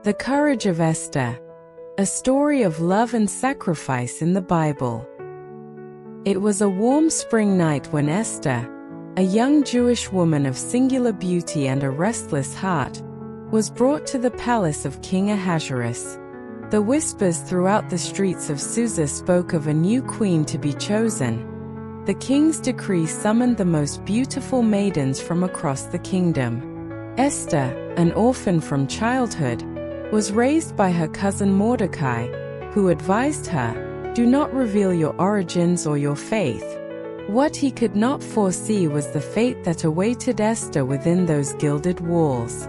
The Courage of Esther, a story of love and sacrifice in the Bible. It was a warm spring night when Esther, a young Jewish woman of singular beauty and a restless heart, was brought to the palace of King Ahasuerus. The whispers throughout the streets of Susa spoke of a new queen to be chosen. The king's decree summoned the most beautiful maidens from across the kingdom. Esther, an orphan from childhood, was raised by her cousin Mordecai, who advised her, "Do not reveal your origins or your faith." What he could not foresee was the fate that awaited Esther within those gilded walls.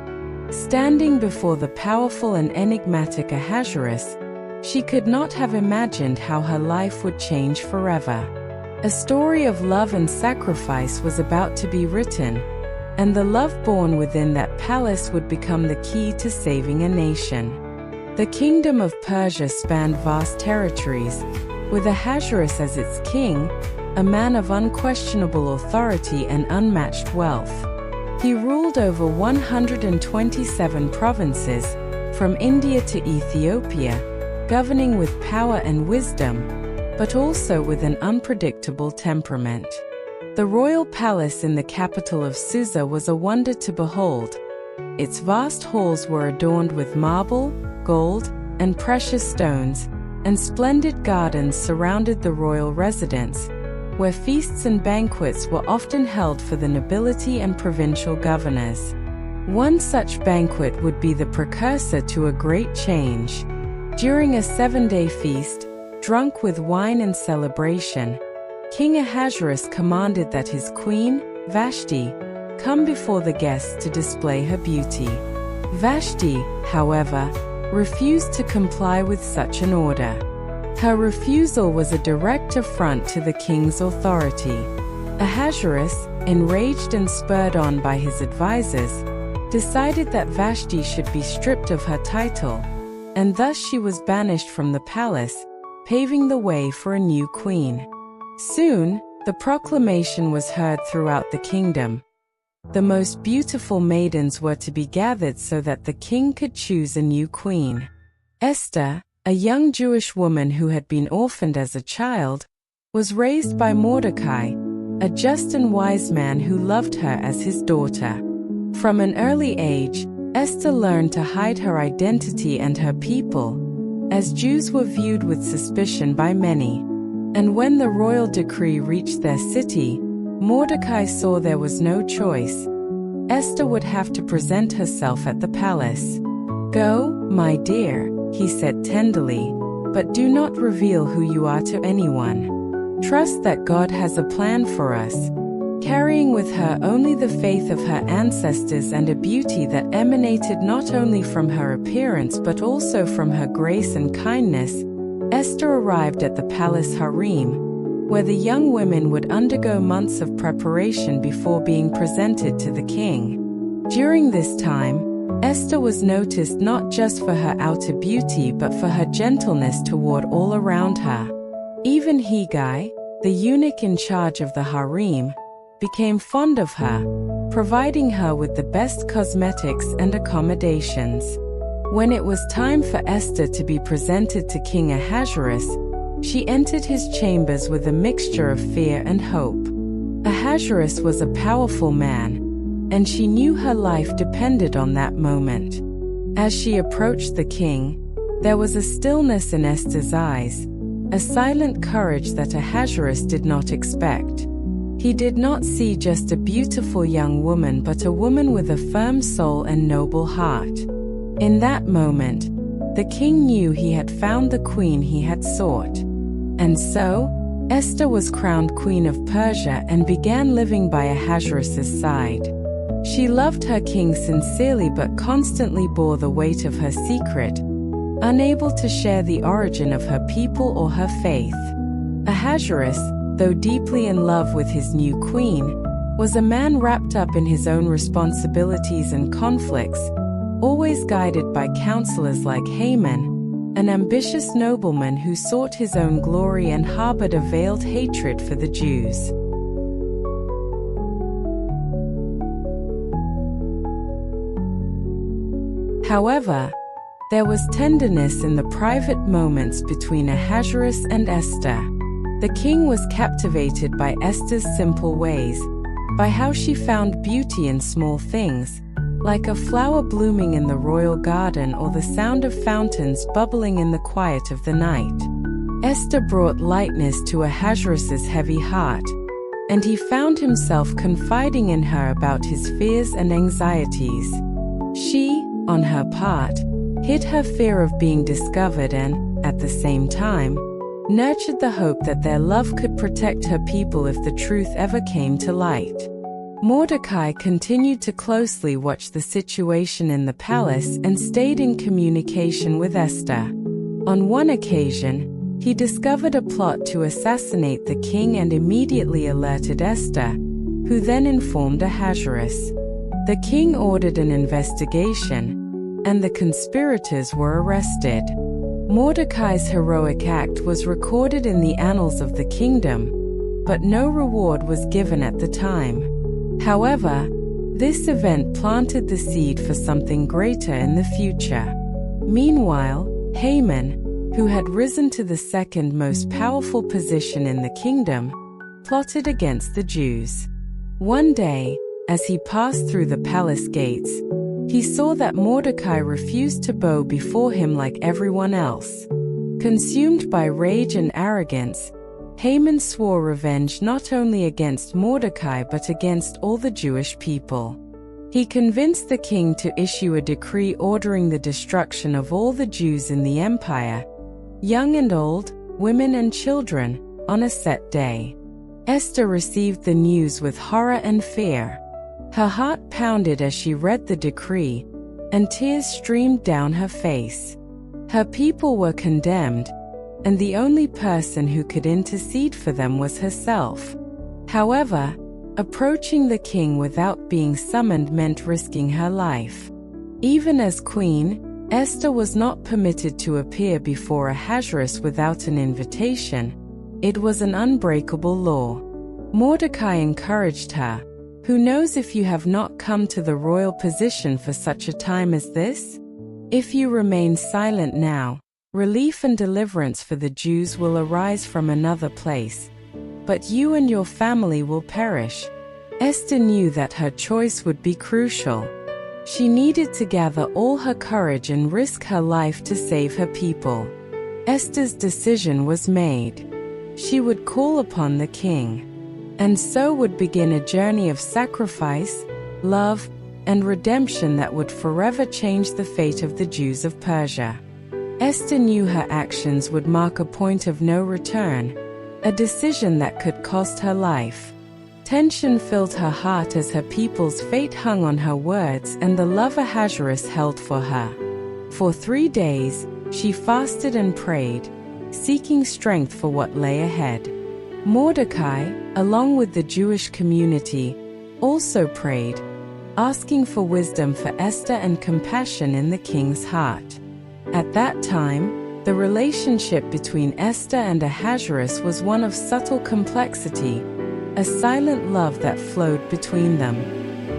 Standing before the powerful and enigmatic Ahasuerus, she could not have imagined how her life would change forever. A story of love and sacrifice was about to be written, and the love born within that palace would become the key to saving a nation. The kingdom of Persia spanned vast territories, with Ahasuerus as its king, a man of unquestionable authority and unmatched wealth. He ruled over 127 provinces, from India to Ethiopia, governing with power and wisdom, but also with an unpredictable temperament. The royal palace in the capital of Susa was a wonder to behold. Its vast halls were adorned with marble, gold, and precious stones, and splendid gardens surrounded the royal residence, where feasts and banquets were often held for the nobility and provincial governors. One such banquet would be the precursor to a great change. During a 7-day feast, drunk with wine and celebration, King Ahasuerus commanded that his queen, Vashti, come before the guests to display her beauty. Vashti, however, refused to comply with such an order. Her refusal was a direct affront to the king's authority. Ahasuerus, enraged and spurred on by his advisors, decided that Vashti should be stripped of her title, and thus she was banished from the palace, paving the way for a new queen. Soon, the proclamation was heard throughout the kingdom. The most beautiful maidens were to be gathered so that the king could choose a new queen. Esther, a young Jewish woman who had been orphaned as a child, was raised by Mordecai, a just and wise man who loved her as his daughter. From an early age, Esther learned to hide her identity and her people, as Jews were viewed with suspicion by many. And when the royal decree reached their city, Mordecai saw there was no choice. Esther would have to present herself at the palace. "Go, my dear," he said tenderly, "but do not reveal who you are to anyone. Trust that God has a plan for us." Carrying with her only the faith of her ancestors and a beauty that emanated not only from her appearance but also from her grace and kindness, Esther arrived at the palace harem, where the young women would undergo months of preparation before being presented to the king. During this time, Esther was noticed not just for her outer beauty but for her gentleness toward all around her. Even Hegai, the eunuch in charge of the harem, became fond of her, providing her with the best cosmetics and accommodations. When it was time for Esther to be presented to King Ahasuerus, she entered his chambers with a mixture of fear and hope. Ahasuerus was a powerful man, and she knew her life depended on that moment. As she approached the king, there was a stillness in Esther's eyes, a silent courage that Ahasuerus did not expect. He did not see just a beautiful young woman but a woman with a firm soul and noble heart. In that moment, the king knew he had found the queen he had sought. And so, Esther was crowned Queen of Persia and began living by Ahasuerus' side. She loved her king sincerely but constantly bore the weight of her secret, unable to share the origin of her people or her faith. Ahasuerus, though deeply in love with his new queen, was a man wrapped up in his own responsibilities and conflicts, always guided by counselors like Haman, an ambitious nobleman who sought his own glory and harbored a veiled hatred for the Jews. However, There was tenderness in the private moments between Ahasuerus and Esther. The king was captivated by Esther's simple ways, by how she found beauty in small things, like a flower blooming in the royal garden or the sound of fountains bubbling in the quiet of the night. Esther brought lightness to Ahasuerus's heavy heart, and he found himself confiding in her about his fears and anxieties. She, on her part, hid her fear of being discovered and, at the same time, nurtured the hope that their love could protect her people if the truth ever came to light. Mordecai continued to closely watch the situation in the palace and stayed in communication with Esther. On one occasion, he discovered a plot to assassinate the king and immediately alerted Esther, who then informed Ahasuerus. The king ordered an investigation, and the conspirators were arrested. Mordecai's heroic act was recorded in the annals of the kingdom, but no reward was given at the time. However, this event planted the seed for something greater in the future. Meanwhile, Haman, who had risen to the second most powerful position in the kingdom, plotted against the Jews. One day, as he passed through the palace gates, he saw that Mordecai refused to bow before him like everyone else. Consumed by rage and arrogance, Haman swore revenge not only against Mordecai but against all the Jewish people. He convinced the king to issue a decree ordering the destruction of all the Jews in the empire, young and old, women and children, on a set day. Esther received the news with horror and fear. Her heart pounded as she read the decree, and tears streamed down her face. Her people were condemned, and the only person who could intercede for them was herself. However, approaching the king without being summoned meant risking her life. Even as queen, Esther was not permitted to appear before Ahasuerus without an invitation. It was an unbreakable law. Mordecai encouraged her, "Who knows if you have not come to the royal position for such a time as this? If you remain silent now, relief and deliverance for the Jews will arise from another place, but you and your family will perish." Esther knew that her choice would be crucial. She needed to gather all her courage and risk her life to save her people. Esther's decision was made. She would call upon the king, and so would begin a journey of sacrifice, love, and redemption that would forever change the fate of the Jews of Persia. Esther knew her actions would mark a point of no return, a decision that could cost her life. Tension filled her heart as her people's fate hung on her words and the love Ahasuerus held for her. For 3 days, she fasted and prayed, seeking strength for what lay ahead. Mordecai, along with the Jewish community, also prayed, asking for wisdom for Esther and compassion in the king's heart. At that time, the relationship between Esther and Ahasuerus was one of subtle complexity, a silent love that flowed between them.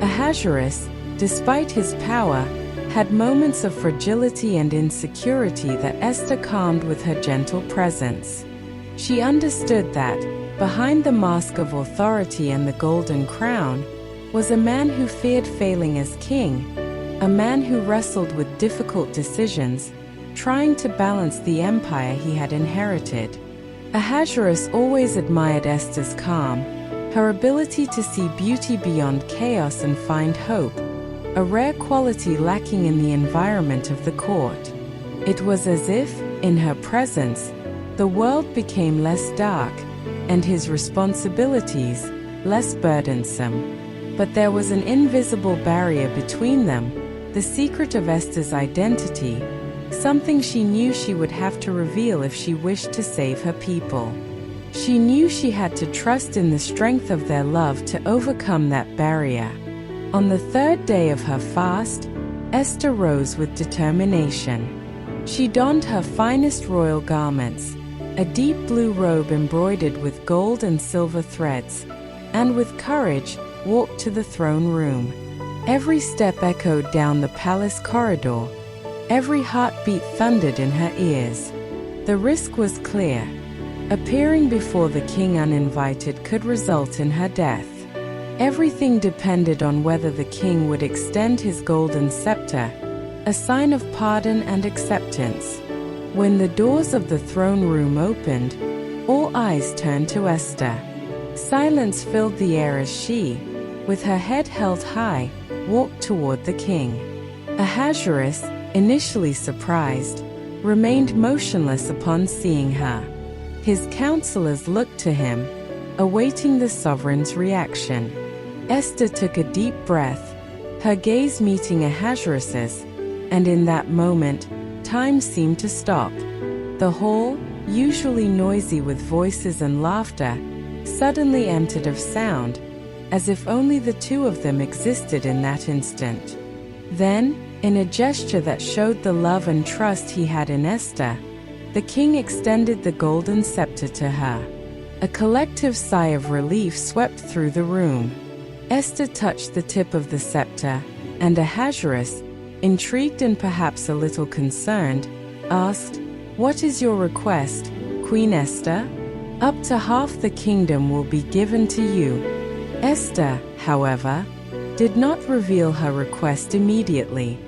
Ahasuerus, despite his power, had moments of fragility and insecurity that Esther calmed with her gentle presence. She understood that, behind the mask of authority and the golden crown, was a man who feared failing as king, a man who wrestled with difficult decisions, trying to balance the empire he had inherited. Ahasuerus always admired Esther's calm, her ability to see beauty beyond chaos and find hope, a rare quality lacking in the environment of the court. It was as if, in her presence, the world became less dark, and his responsibilities less burdensome. But there was an invisible barrier between them, the secret of Esther's identity, something she knew she would have to reveal if she wished to save her people. She knew she had to trust in the strength of their love to overcome that barrier. On the 3rd day of her fast, Esther rose with determination. She donned her finest royal garments, a deep blue robe embroidered with gold and silver threads, and with courage, walked to the throne room. Every step echoed down the palace corridor. Every heartbeat thundered in her ears. The risk was clear. Appearing before the king uninvited could result in her death. Everything depended on whether the king would extend his golden scepter, a sign of pardon and acceptance. When the doors of the throne room opened, all eyes turned to Esther. Silence filled the air as she, with her head held high, walked toward the king. Ahasuerus, initially surprised, remained motionless upon seeing her. His counselors looked to him, awaiting the sovereign's reaction. Esther took a deep breath, her gaze meeting Ahasuerus's, and in that moment, time seemed to stop. The hall, usually noisy with voices and laughter, suddenly emptied of sound, as if only the two of them existed in that instant. Then, in a gesture that showed the love and trust he had in Esther, the king extended the golden scepter to her. A collective sigh of relief swept through the room. Esther touched the tip of the scepter, and Ahasuerus, intrigued and perhaps a little concerned, asked, "What is your request, Queen Esther?" "Up to half the kingdom will be given to you." Esther, however, did not reveal her request immediately.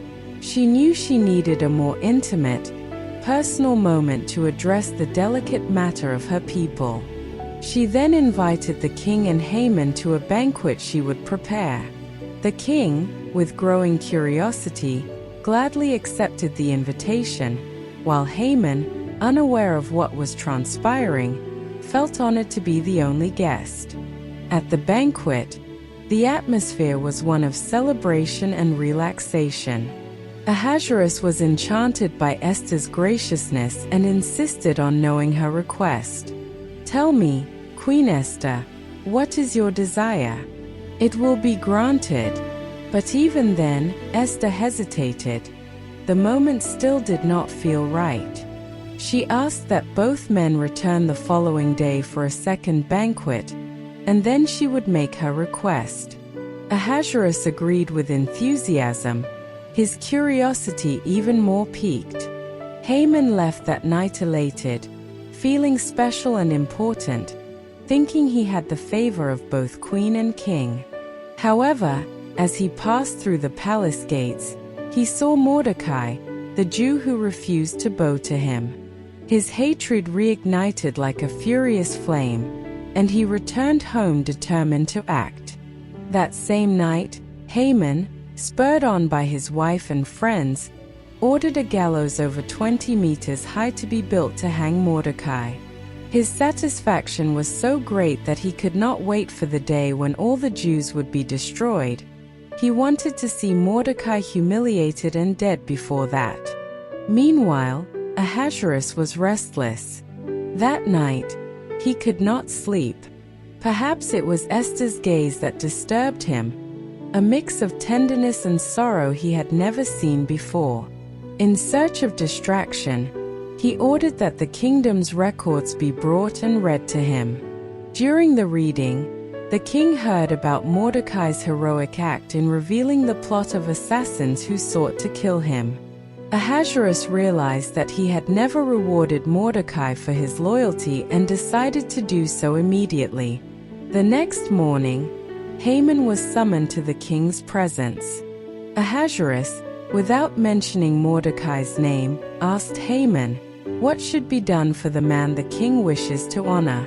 She knew she needed a more intimate, personal moment to address the delicate matter of her people. She then invited the king and Haman to a banquet she would prepare. The king, with growing curiosity, gladly accepted the invitation, while Haman, unaware of what was transpiring, felt honored to be the only guest. At the banquet, the atmosphere was one of celebration and relaxation. Ahasuerus was enchanted by Esther's graciousness and insisted on knowing her request. "Tell me, Queen Esther, what is your desire? It will be granted." But even then, Esther hesitated. The moment still did not feel right. She asked that both men return the following day for a second banquet, and then she would make her request. Ahasuerus agreed with enthusiasm, his curiosity even more piqued. Haman left that night elated, feeling special and important, thinking he had the favor of both queen and king. However, as he passed through the palace gates, he saw Mordecai, the Jew who refused to bow to him. His hatred reignited like a furious flame, and he returned home determined to act. That same night, Haman, spurred on by his wife and friends, ordered a gallows over 20 meters high to be built to hang Mordecai. His satisfaction was so great that he could not wait for the day when all the Jews would be destroyed. He wanted to see Mordecai humiliated and dead before that. Meanwhile, Ahasuerus was restless. That night, he could not sleep. Perhaps it was Esther's gaze that disturbed him, a mix of tenderness and sorrow he had never seen before. In search of distraction, he ordered that the kingdom's records be brought and read to him. During the reading, the king heard about Mordecai's heroic act in revealing the plot of assassins who sought to kill him. Ahasuerus realized that he had never rewarded Mordecai for his loyalty and decided to do so immediately. The next morning, Haman was summoned to the king's presence. Ahasuerus, without mentioning Mordecai's name, asked Haman, "What should be done for the man the king wishes to honor?"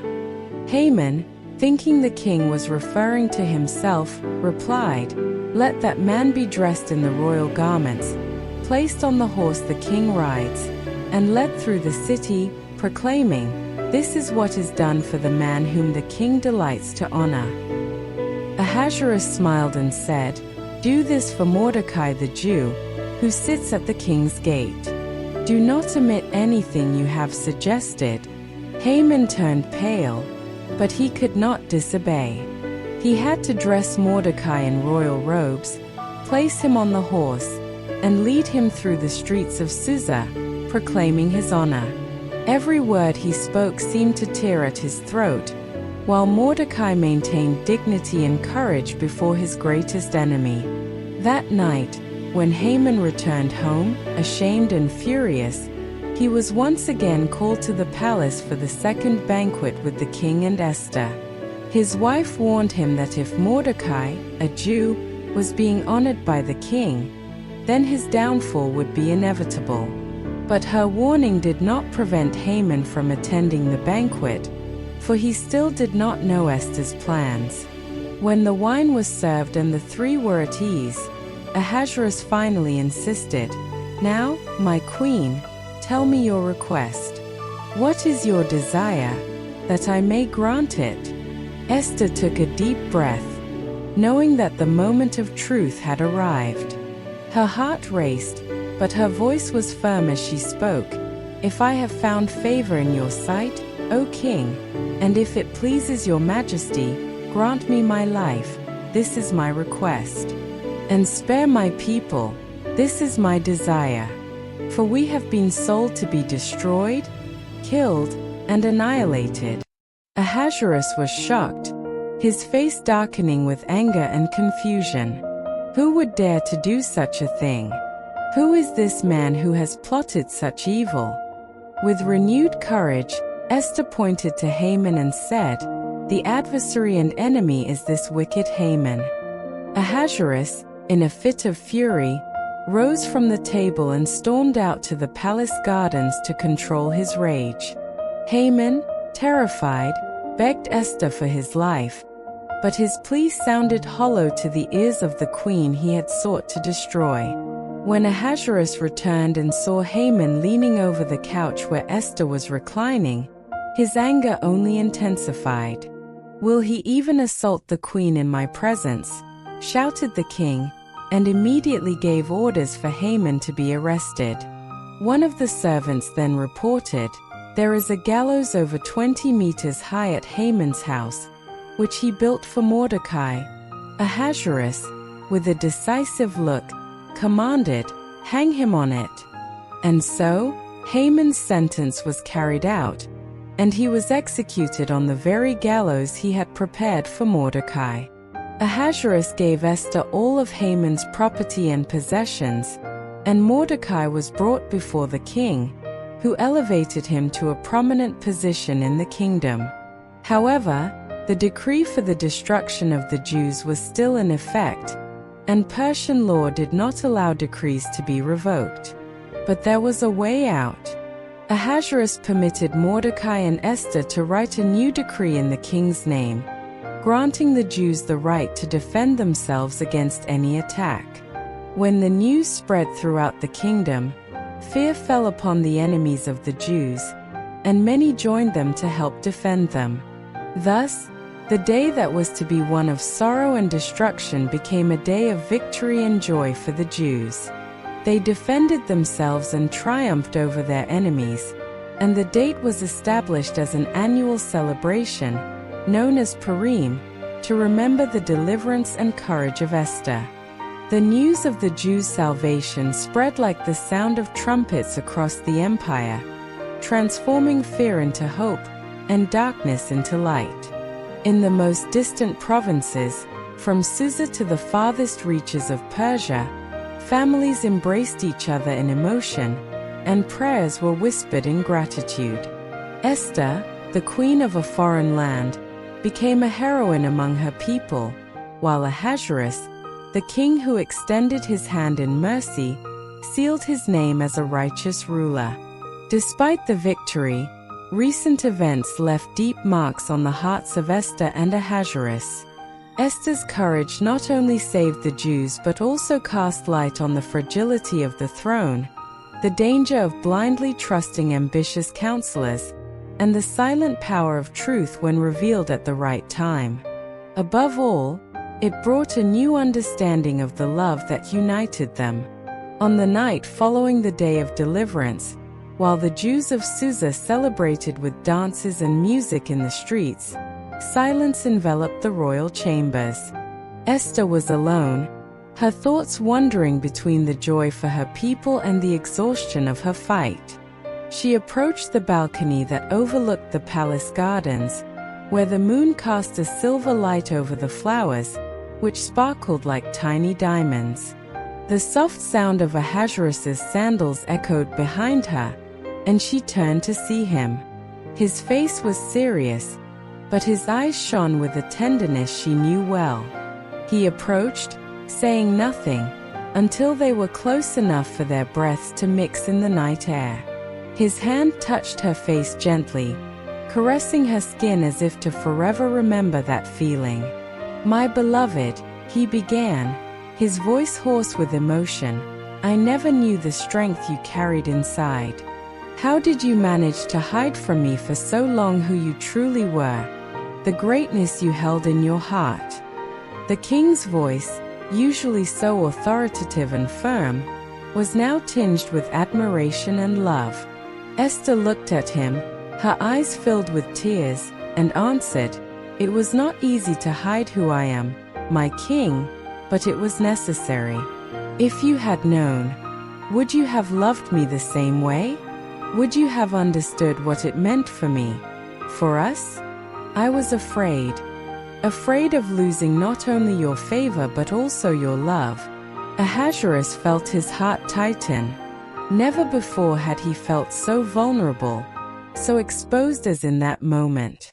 Haman, thinking the king was referring to himself, replied, "Let that man be dressed in the royal garments, placed on the horse the king rides, and led through the city, proclaiming, 'This is what is done for the man whom the king delights to honor.'" Ahasuerus smiled and said, "Do this for Mordecai the Jew, who sits at the king's gate. Do not omit anything you have suggested." Haman turned pale, but he could not disobey. He had to dress Mordecai in royal robes, place him on the horse, and lead him through the streets of Susa, proclaiming his honor. Every word he spoke seemed to tear at his throat, while Mordecai maintained dignity and courage before his greatest enemy. That night, When Haman returned home, ashamed and furious, he was once again called to the palace for the second banquet with the king and Esther. His wife warned him that if Mordecai, a Jew, was being honored by the king, then his downfall would be inevitable. But her warning did not prevent Haman from attending the banquet, for he still did not know Esther's plans. When the wine was served and the three were at ease, Ahasuerus finally insisted, "Now, my queen, tell me your request. What is your desire, that I may grant it?" Esther took a deep breath, knowing that the moment of truth had arrived. Her heart raced, but her voice was firm as she spoke. "If I have found favor in your sight, O king, and if it pleases your majesty, grant me my life, this is my request. And spare my people, this is my desire. For we have been sold to be destroyed, killed, and annihilated." Ahasuerus was shocked, his face darkening with anger and confusion. Who would dare to do such a thing? Who is this man who has plotted such evil? With renewed courage, Esther pointed to Haman and said, "The adversary and enemy is this wicked Haman." Ahasuerus, in a fit of fury, rose from the table and stormed out to the palace gardens to control his rage. Haman, terrified, begged Esther for his life, but his plea sounded hollow to the ears of the queen he had sought to destroy. When Ahasuerus returned and saw Haman leaning over the couch where Esther was reclining, his anger only intensified. "Will he even assault the queen in my presence?" shouted the king, and immediately gave orders for Haman to be arrested. One of the servants then reported, "There is a gallows over 20 meters high at Haman's house, which he built for Mordecai." Ahasuerus, with a decisive look, commanded, "Hang him on it." And so, Haman's sentence was carried out, and he was executed on the very gallows he had prepared for Mordecai. Ahasuerus gave Esther all of Haman's property and possessions, and Mordecai was brought before the king, who elevated him to a prominent position in the kingdom. However, the decree for the destruction of the Jews was still in effect, and Persian law did not allow decrees to be revoked. But there was a way out. Ahasuerus permitted Mordecai and Esther to write a new decree in the king's name, granting the Jews the right to defend themselves against any attack. When the news spread throughout the kingdom, fear fell upon the enemies of the Jews, and many joined them to help defend them. Thus, the day that was to be one of sorrow and destruction became a day of victory and joy for the Jews. They defended themselves and triumphed over their enemies, and the date was established as an annual celebration, known as Purim, to remember the deliverance and courage of Esther. The news of the Jews' salvation spread like the sound of trumpets across the empire, transforming fear into hope and darkness into light. In the most distant provinces, from Susa to the farthest reaches of Persia, families embraced each other in emotion, and prayers were whispered in gratitude. Esther, the queen of a foreign land, became a heroine among her people, while Ahasuerus, the king who extended his hand in mercy, sealed his name as a righteous ruler. Despite the victory, recent events left deep marks on the hearts of Esther and Ahasuerus. Esther's courage not only saved the Jews but also cast light on the fragility of the throne, the danger of blindly trusting ambitious counselors, and the silent power of truth when revealed at the right time. Above all, it brought a new understanding of the love that united them. On the night following the day of deliverance, while the Jews of Susa celebrated with dances and music in the streets, silence enveloped the royal chambers. Esther was alone, her thoughts wandering between the joy for her people and the exhaustion of her fight. She approached the balcony that overlooked the palace gardens, where the moon cast a silver light over the flowers, which sparkled like tiny diamonds. The soft sound of Ahasuerus's sandals echoed behind her, and she turned to see him. His face was serious, but his eyes shone with a tenderness she knew well. He approached, saying nothing, until they were close enough for their breaths to mix in the night air. His hand touched her face gently, caressing her skin as if to forever remember that feeling. "My beloved," he began, his voice hoarse with emotion, "I never knew the strength you carried inside. How did you manage to hide from me for so long who you truly were, the greatness you held in your heart?" The king's voice, usually so authoritative and firm, was now tinged with admiration and love. Esther looked at him, her eyes filled with tears, and answered, "It was not easy to hide who I am, my king, but it was necessary. If you had known, would you have loved me the same way? Would you have understood what it meant for me, for us? I was afraid of losing not only your favor but also your love." Ahasuerus felt his heart tighten. Never before had he felt so vulnerable, so exposed as in that moment.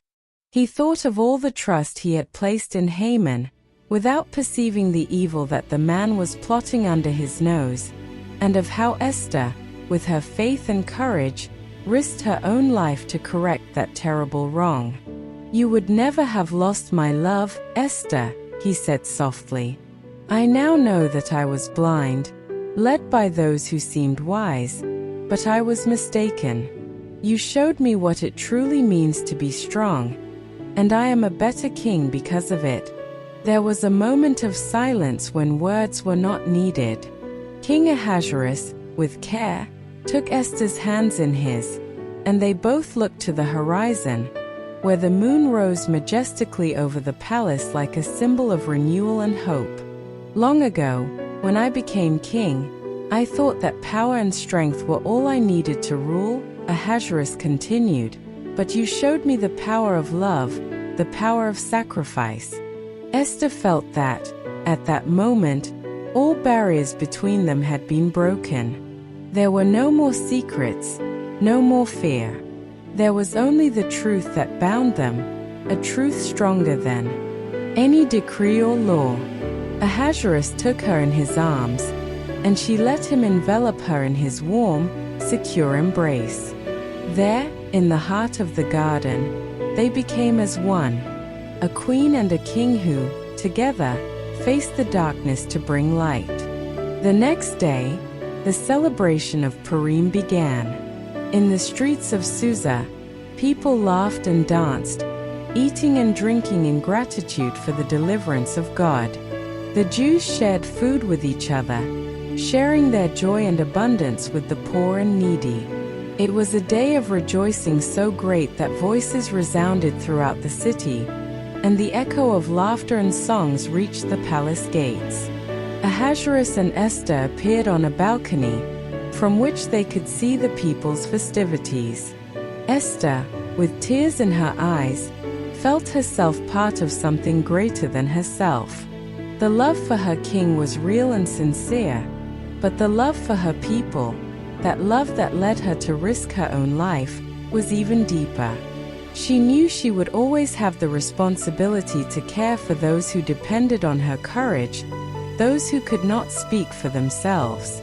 He thought of all the trust he had placed in Haman, without perceiving the evil that the man was plotting under his nose, and of how Esther, with her faith and courage, risked her own life to correct that terrible wrong. "You would never have lost my love, Esther," he said softly. "I now know that I was blind, led by those who seemed wise, but I was mistaken. You showed me what it truly means to be strong, and I am a better king because of it." There was a moment of silence when words were not needed. King Ahasuerus, with care, took Esther's hands in his, and they both looked to the horizon, where the moon rose majestically over the palace like a symbol of renewal and hope. "Long ago, when I became king, I thought that power and strength were all I needed to rule," Ahasuerus continued, "but you showed me the power of love, the power of sacrifice." Esther felt that, at that moment, all barriers between them had been broken. There were no more secrets, no more fear. There was only the truth that bound them, a truth stronger than any decree or law. Ahasuerus took her in his arms, and she let him envelop her in his warm, secure embrace. There, in the heart of the garden, they became as one, a queen and a king who, together, faced the darkness to bring light. The next day, the celebration of Purim began. In the streets of Susa, people laughed and danced, eating and drinking in gratitude for the deliverance of God. The Jews shared food with each other, sharing their joy and abundance with the poor and needy. It was a day of rejoicing so great that voices resounded throughout the city, and the echo of laughter and songs reached the palace gates. Ahasuerus and Esther appeared on a balcony, from which they could see the people's festivities. Esther, with tears in her eyes, felt herself part of something greater than herself. The love for her king was real and sincere, but the love for her people, that love that led her to risk her own life, was even deeper. She knew she would always have the responsibility to care for those who depended on her courage, those who could not speak for themselves.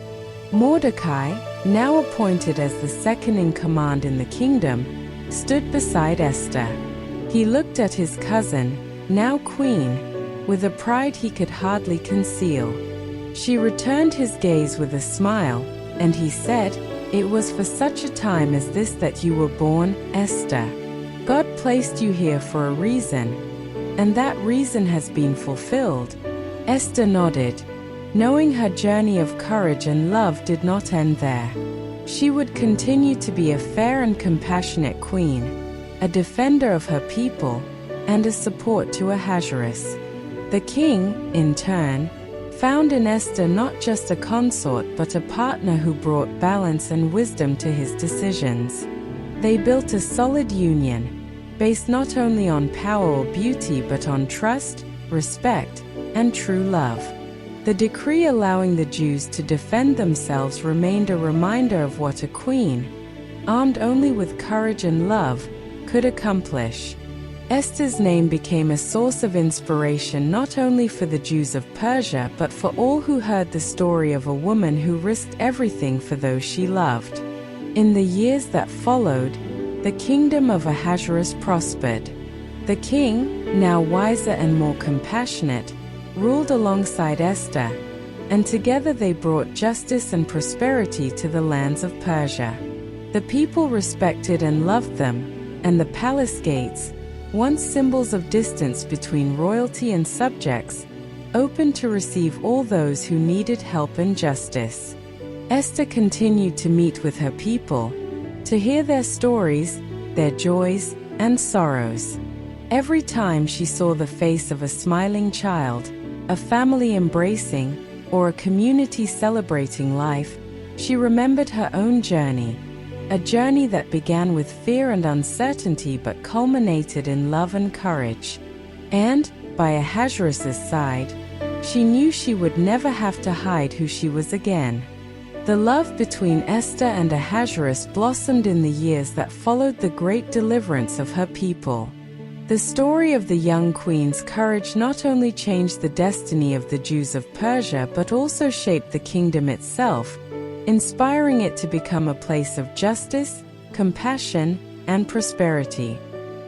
Mordecai, now appointed as the second in command in the kingdom, stood beside Esther. He looked at his cousin, now queen, with a pride he could hardly conceal. She returned his gaze with a smile, and he said, "It was for such a time as this that you were born, Esther. God placed you here for a reason, and that reason has been fulfilled." Esther nodded, knowing her journey of courage and love did not end there. She would continue to be a fair and compassionate queen, a defender of her people, and a support to Ahasuerus. The king, in turn, found in Esther not just a consort but a partner who brought balance and wisdom to his decisions. They built a solid union, based not only on power or beauty but on trust, respect, and true love. The decree allowing the Jews to defend themselves remained a reminder of what a queen, armed only with courage and love, could accomplish. Esther's name became a source of inspiration not only for the Jews of Persia but for all who heard the story of a woman who risked everything for those she loved. In the years that followed, the kingdom of Ahasuerus prospered. The king, now wiser and more compassionate, ruled alongside Esther, and together they brought justice and prosperity to the lands of Persia. The people respected and loved them, and the palace gates, once symbols of distance between royalty and subjects, opened to receive all those who needed help and justice. Esther continued to meet with her people, to hear their stories, their joys, and sorrows. Every time she saw the face of a smiling child, a family embracing, or a community celebrating life, she remembered her own journey. A journey that began with fear and uncertainty but culminated in love and courage. And, by Ahasuerus' side, she knew she would never have to hide who she was again. The love between Esther and Ahasuerus blossomed in the years that followed the great deliverance of her people. The story of the young queen's courage not only changed the destiny of the Jews of Persia but also shaped the kingdom itself, inspiring it to become a place of justice, compassion, and prosperity.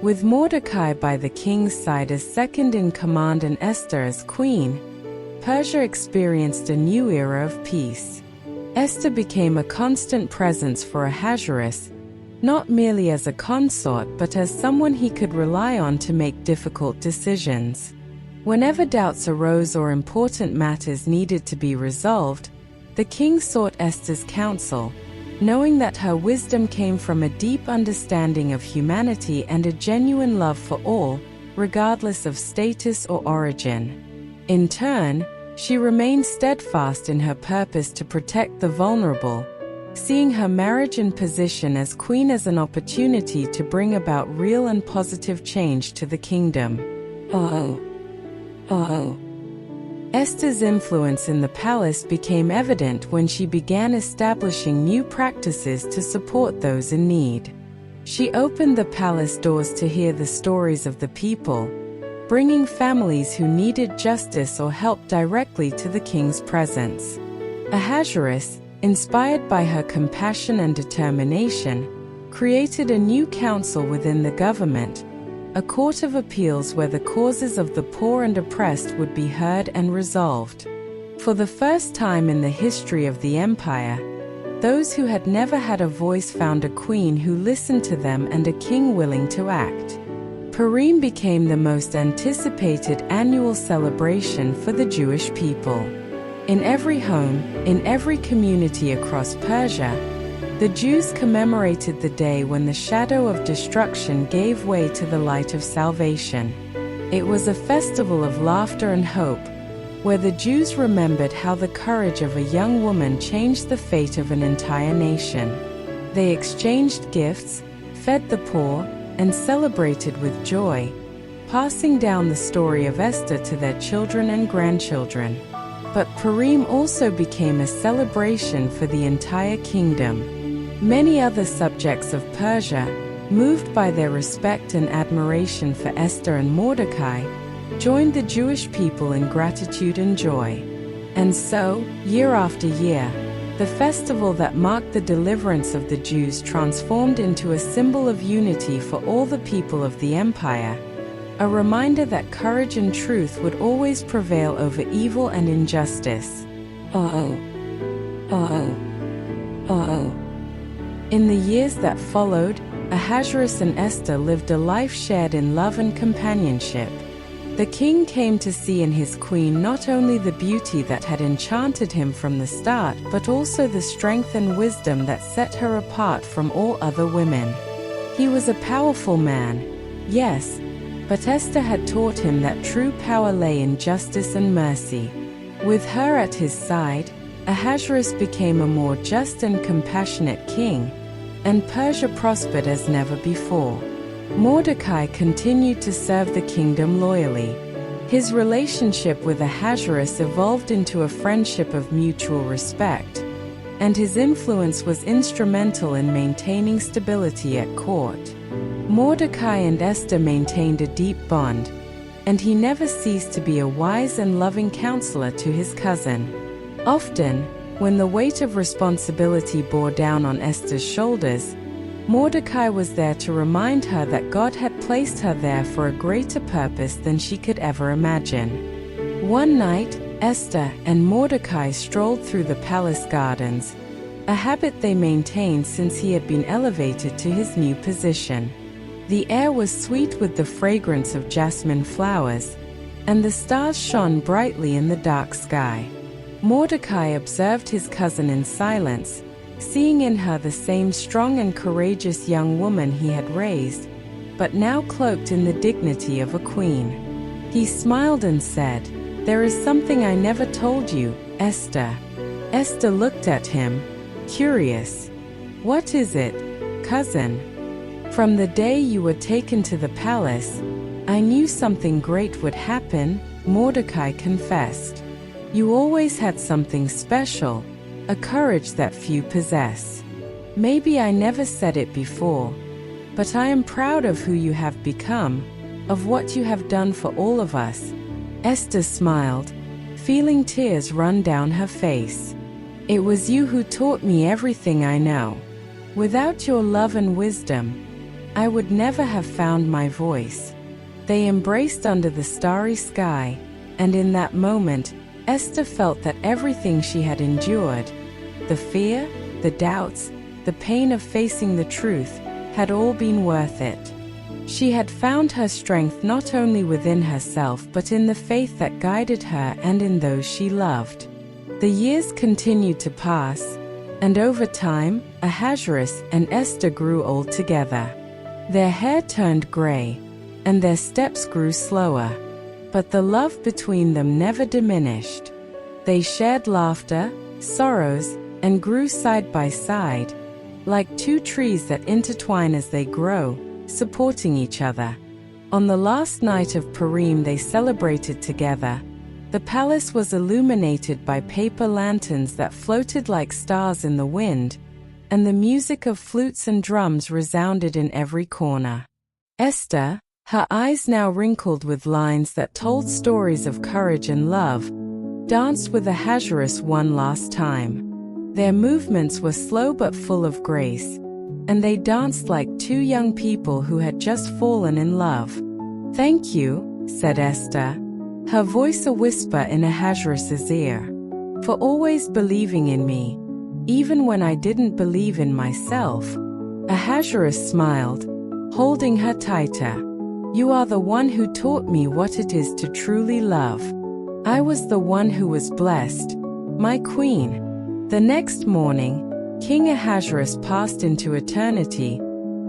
With Mordecai by the king's side as second in command and Esther as queen, Persia experienced a new era of peace. Esther became a constant presence for Ahasuerus, not merely as a consort but as someone he could rely on to make difficult decisions. Whenever doubts arose or important matters needed to be resolved, the king sought Esther's counsel, knowing that her wisdom came from a deep understanding of humanity and a genuine love for all, regardless of status or origin. In turn, she remained steadfast in her purpose to protect the vulnerable, seeing her marriage and position as queen as an opportunity to bring about real and positive change to the kingdom. Esther's influence in the palace became evident when she began establishing new practices to support those in need. She opened the palace doors to hear the stories of the people, bringing families who needed justice or help directly to the king's presence. Ahasuerus, inspired by her compassion and determination, created a new council within the government, a court of appeals where the causes of the poor and oppressed would be heard and resolved. For the first time in the history of the empire, those who had never had a voice found a queen who listened to them and a king willing to act. Purim became the most anticipated annual celebration for the Jewish people. In every home, in every community across Persia, the Jews commemorated the day when the shadow of destruction gave way to the light of salvation. It was a festival of laughter and hope, where the Jews remembered how the courage of a young woman changed the fate of an entire nation. They exchanged gifts, fed the poor, and celebrated with joy, passing down the story of Esther to their children and grandchildren. But Purim also became a celebration for the entire kingdom. Many other subjects of Persia, moved by their respect and admiration for Esther and Mordecai, joined the Jewish people in gratitude and joy. And so, year after year, the festival that marked the deliverance of the Jews transformed into a symbol of unity for all the people of the empire, a reminder that courage and truth would always prevail over evil and injustice. In the years that followed, Ahasuerus and Esther lived a life shared in love and companionship. The king came to see in his queen not only the beauty that had enchanted him from the start, but also the strength and wisdom that set her apart from all other women. He was a powerful man, yes, but Esther had taught him that true power lay in justice and mercy. With her at his side, Ahasuerus became a more just and compassionate king, and Persia prospered as never before. Mordecai continued to serve the kingdom loyally, His relationship with Ahasuerus evolved into a friendship of mutual respect, and his influence was instrumental in maintaining stability at court. Mordecai and Esther maintained a deep bond, and he never ceased to be a wise and loving counselor to his cousin. Often, when the weight of responsibility bore down on Esther's shoulders, Mordecai was there to remind her that God had placed her there for a greater purpose than she could ever imagine. One night, Esther and Mordecai strolled through the palace gardens, a habit they maintained since he had been elevated to his new position. The air was sweet with the fragrance of jasmine flowers, and the stars shone brightly in the dark sky. Mordecai observed his cousin in silence, seeing in her the same strong and courageous young woman he had raised, but now cloaked in the dignity of a queen. He smiled and said, "There is something I never told you, Esther." Esther looked at him, curious. "What is it, cousin?" "From the day you were taken to the palace, I knew something great would happen," Mordecai confessed. "You always had something special, a courage that few possess. Maybe I never said it before, but I am proud of who you have become, of what you have done for all of us." Esther smiled, feeling tears run down her face. "It was you who taught me everything I know. Without your love and wisdom, I would never have found my voice." They embraced under the starry sky, and in that moment, Esther felt that everything she had endured, the fear, the doubts, the pain of facing the truth, had all been worth it. She had found her strength not only within herself but in the faith that guided her and in those she loved. The years continued to pass, and over time, Ahasuerus and Esther grew old together. Their hair turned gray, and their steps grew slower. But the love between them never diminished. They shared laughter, sorrows, and grew side by side, like two trees that intertwine as they grow, supporting each other. On the last night of Purim they celebrated together. The palace was illuminated by paper lanterns that floated like stars in the wind, and the music of flutes and drums resounded in every corner. Esther, her eyes now wrinkled with lines that told stories of courage and love, danced with Ahasuerus one last time. Their movements were slow but full of grace, and they danced like two young people who had just fallen in love. "Thank you," said Esther, her voice a whisper in Ahasuerus's ear, "for always believing in me, even when I didn't believe in myself." Ahasuerus smiled, holding her tighter. "You are the one who taught me what it is to truly love. I was the one who was blessed, my queen." The next morning, King Ahasuerus passed into eternity,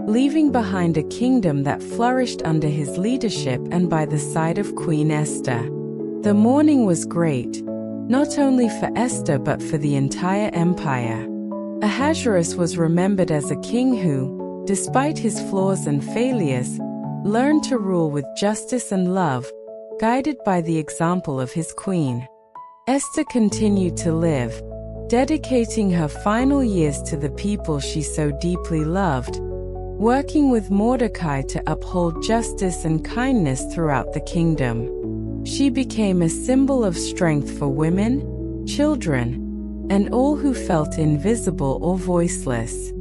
leaving behind a kingdom that flourished under his leadership and by the side of Queen Esther. The mourning was great, not only for Esther but for the entire empire. Ahasuerus was remembered as a king who, despite his flaws and failures, learned to rule with justice and love, guided by the example of his queen. Esther continued to live, dedicating her final years to the people she so deeply loved, working with Mordecai to uphold justice and kindness throughout the kingdom. She became a symbol of strength for women, children, and all who felt invisible or voiceless.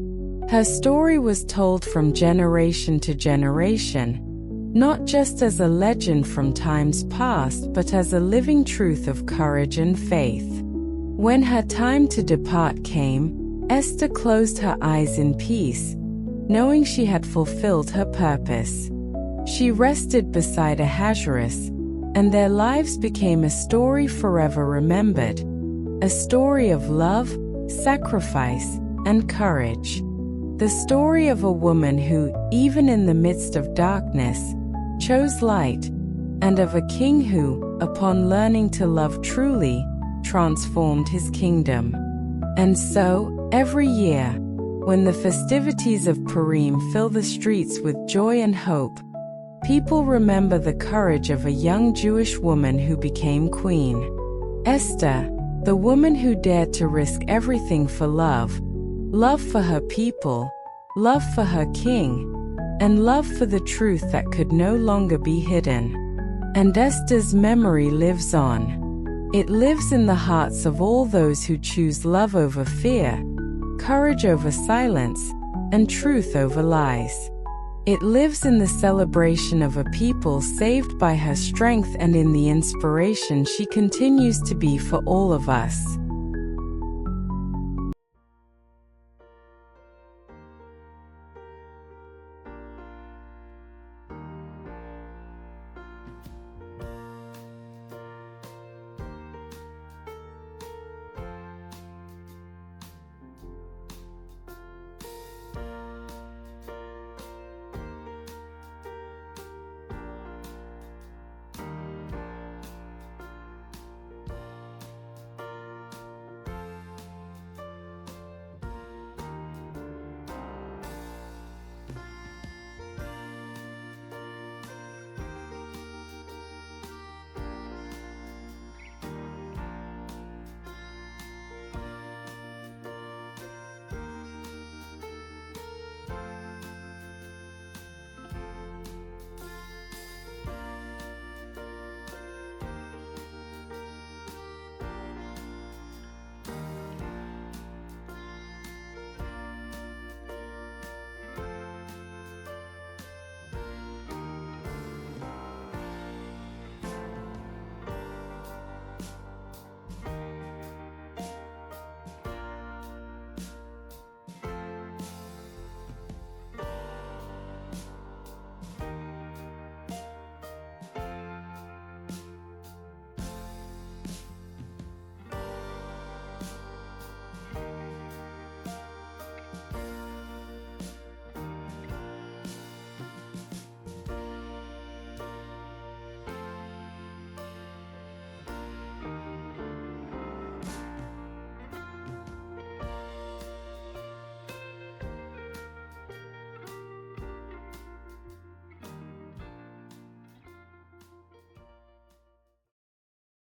Her story was told from generation to generation, not just as a legend from times past but as a living truth of courage and faith. When her time to depart came, Esther closed her eyes in peace, knowing she had fulfilled her purpose. She rested beside Ahasuerus, and their lives became a story forever remembered, a story of love, sacrifice, and courage. The story of a woman who, even in the midst of darkness, chose light, and of a king who, upon learning to love truly, transformed his kingdom. And so, every year, when the festivities of Purim fill the streets with joy and hope, People remember the courage of a young Jewish woman who became queen. Esther, the woman who dared to risk everything for love, love for her people, love for her king, and love for the truth that could no longer be hidden. And Esther's memory lives on. It lives in the hearts of all those who choose love over fear, courage over silence, and truth over lies. It lives in the celebration of a people saved by her strength and in the inspiration she continues to be for all of us.